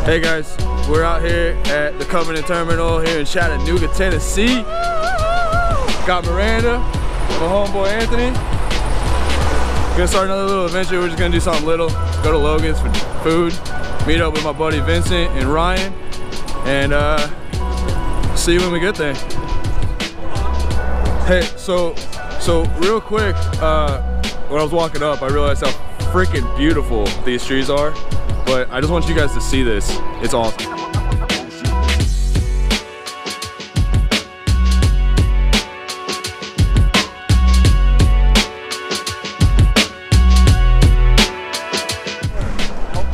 Hey guys, we're out here at the Covenant Terminal here in Chattanooga, Tennessee. Got Miranda, my homeboy Anthony. Gonna start another little adventure. We're just gonna do something little. Go to Logan's for food, meet up with my buddy Vincent and Ryan, and see you when we get there. Hey, so real quick, when I was walking up, I realized how freaking beautiful these trees are. But I just want you guys to see this. It's awesome.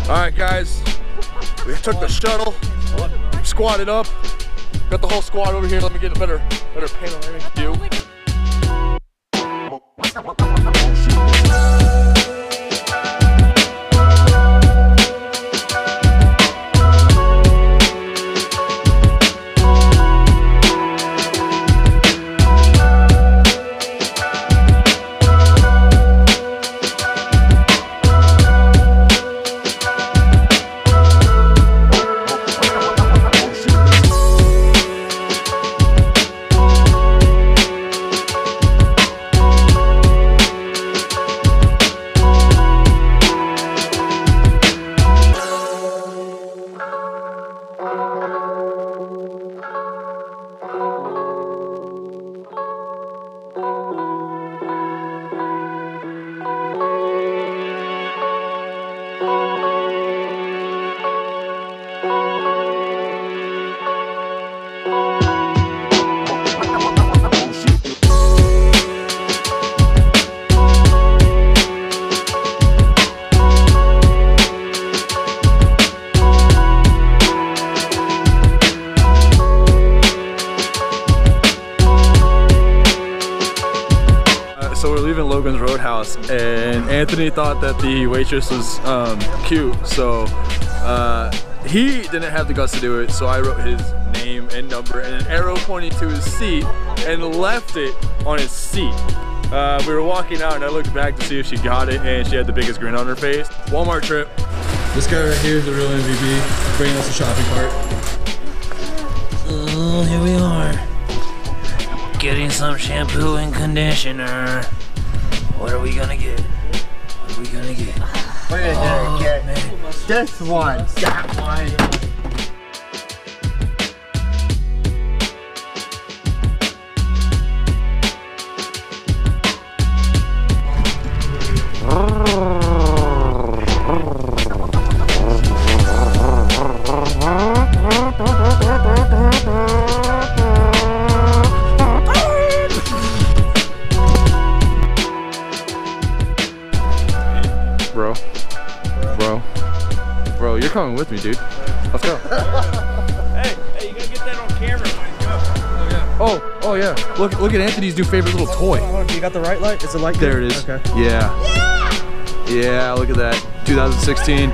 All right, guys, we took the shuttle, squatted up, got the whole squad over here. Let me get a better panoramic view. So we're leaving Logan's Roadhouse, and Anthony thought that the waitress was cute, so he didn't have the guts to do it, so I wrote his name and number and an arrow pointing to his seat and left it on his seat. We were walking out and I looked back to see if she got it, and she had the biggest grin on her face. Walmart trip. This guy right here is the real MVP, bringing us a shopping cart. Oh, here we are. Getting some shampoo and conditioner. What are we gonna get? What are we gonna get? We're gonna get this one, that one. Bro, you're coming with me, dude. Let's go. Hey, you gotta get that on camera. Oh yeah. Look at Anthony's new favorite little toy. You got the right light? Is the light there? It is. Okay. Yeah. Look at that. 2016.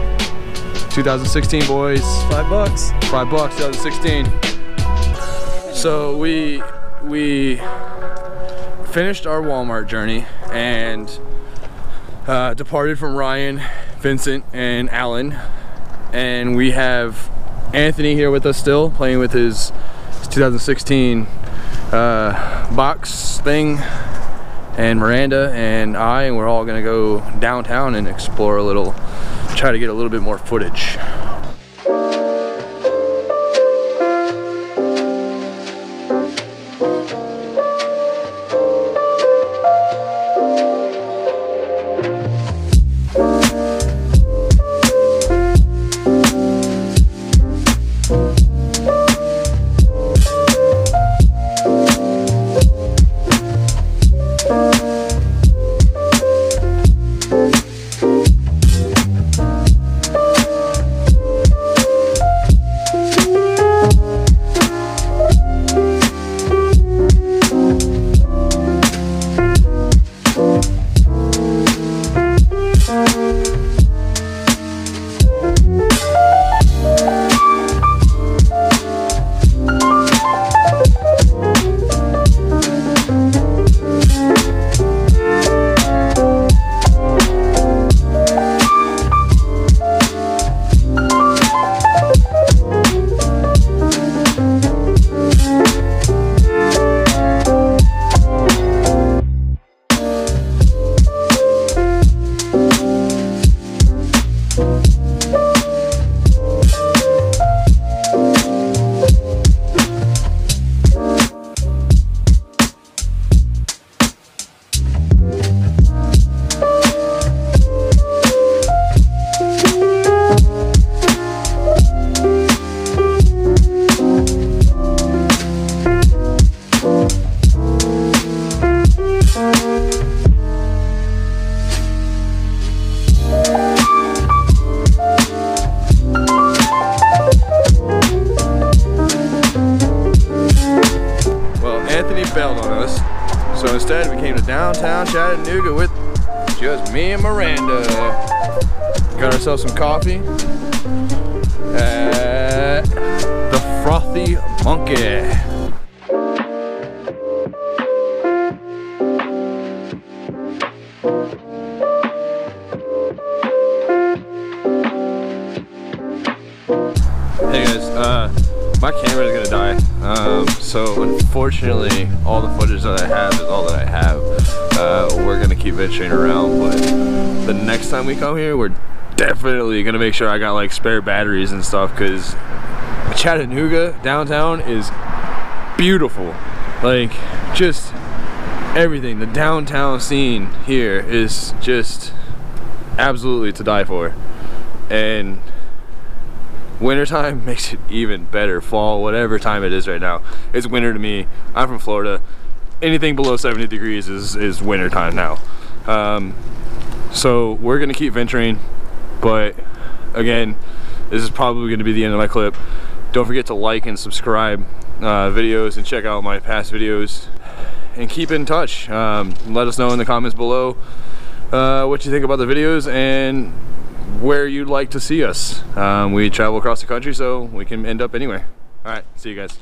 2016, boys. $5. $5. 2016. So we finished our Walmart journey and departed from Ryan, Vincent, and Alan, and we have Anthony here with us still, playing with his 2016 box thing, and Miranda and we're all gonna go downtown and explore a little, try to get a little bit more footage. with just me and Miranda. Got ourselves some coffee at the Frothy Monkey. Hey guys, my camera is gonna die, so unfortunately all the footage that I have is all that I have. We're gonna keep venturing around, but the next time we come here, we're definitely gonna make sure I got like spare batteries and stuff, because Chattanooga downtown is beautiful. Like, just everything. The downtown scene here is just absolutely to die for, and wintertime makes it even better. Fall, whatever time it is right now, it's winter to me. I'm from Florida. Anything below 70 degrees is winter time now. So we're gonna keep venturing, but again, this is probably gonna be the end of my clip. Don't forget to like and subscribe videos, and check out my past videos, and keep in touch. Let us know in the comments below what you think about the videos and where you'd like to see us. We travel across the country, so we can end up anywhere. All right, see you guys.